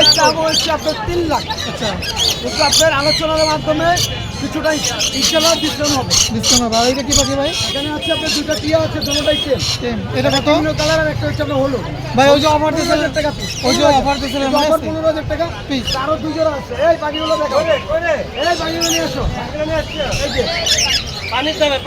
ভাই চাবো হচ্ছে আপনার 3 লাখ। আচ্ছা, কিন্তু আপনার আলোচনার মাধ্যমে কিছুটা ইনশাআল্লাহ ডিসকাউন্ট হবে। ডিসকাউন্ট হবে। আর এটা কি পাখি ভাই? এখানে হচ্ছে আপনার দুটো টিয়া আছে, দুটোটাই সেম। টেম। এটা কত বিভিন্ন কালার আর একটা হচ্ছে আপনার হলুদ। ভাই? ওই যে অফার দিয়েছিলেন, 15,000 টাকা পিস। ওই যে অফার দিয়েছিলেন মনে অফার আছে? 15,000 টাকা পিস। পিস। আরো 2 জোড়া আছে। এই পাখিগুলো দেখো। এই পাখিগুলো নিয়ে আসো। এই যে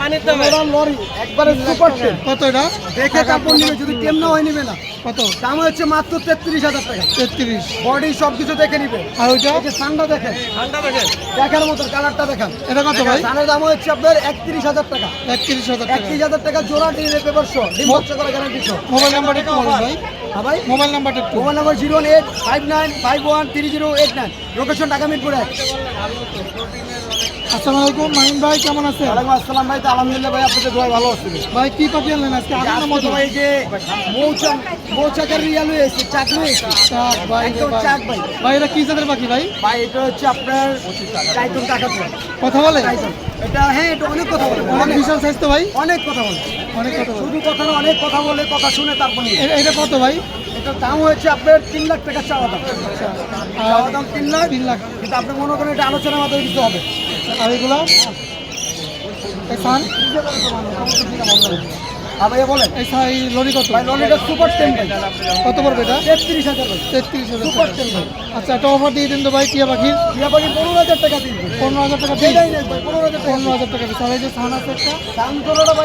পানির দামে ওরা লরি একবারে সুপার টেম। কত এটা? দেখে কাপড় নিবে, যদি টেম না হয় নিবে না। কত? দাম হচ্ছে মাত্র 33,000 টাকা। 33। বডি সবকিছু দেখে নিবে। আর ওইটা? এই যে সানটা দেখেন, ঠান্ডা দেখেন। দেখার মতো কালারটা দেখেন। এটা কত ভাই? সানের দাম হচ্ছে আপনার 31,000 টাকা। 31,000 টাকা। 31,000 টাকা জোড়া ডিএনএ পেপার সহ, ডিম বাচ্চা করা গ্যারান্টি সহ। মোবাইল নাম্বারটা একটু বলুন ভাই। হ্যাঁ ভাই, মোবাইল নাম্বারটা একটু। Mobile number 01859513089, location Dhaka Mirpur 1। আসসালামু আলাইকুম মাহিন ভাই, কেমন আছেন? ওয়ালাইকুম আসসালাম ভাই, তো আলহামদুলিল্লাহ ভাই, আপনাদের দোয়া ভালো আছে। ভাই কি পাখি আনলেন আজকে? আগুনের মতো ভাই যে মৌচাকের রিয়াল হয়েছে, চাক হয়েছে চাক ভাই রে একদম ভাই। চাক ভাই। ভাই এটা কি জাতের পাখি ভাই? ভাই এটা হচ্ছে আপনার টাইটন কাকাতুয়া। কথা বলে? টাইটন এটা, হ্যাঁ এটা অনেক কথা বলে, অনেক বিশাল সাইজ তো ভাই। অনেক কথা বলে। অনেক কথা বলে। শুধু কথা না, অনেক কথা বলে, কথা শুনে তারপর নিয়ে। এটা কত ভাই? এটার দাম হয়েছে আপনার 3 লাখ টাকা চাওয়া দাম। চাওয়া দাম 3 লাখ। 3 লাখ। কিন্তু আপনি মনে করেন এটা আলোচনার মাধ্যমে দিতে হবে। আর এগুলো? এই সান? আর ভাইয়া বলেন, এই লরি কত? ভাই ললিটা সুপার টেম ভাই। কত পড়বে এটা? 33,000 ভাই। 33,000 সুপার টেম ভাই। আচ্ছা, একটা অফার দিয়ে দিন তো ভাই টিয়া পাখির। টিয়া পাখি 15,000 টাকা দিন। 15,000 টাকা পিস। এটাই নেই ভাই, 15,000 টাকা। 15,000 টাকা পিস। আর এই যে সান আছে একটা? দাম করোটা ভাই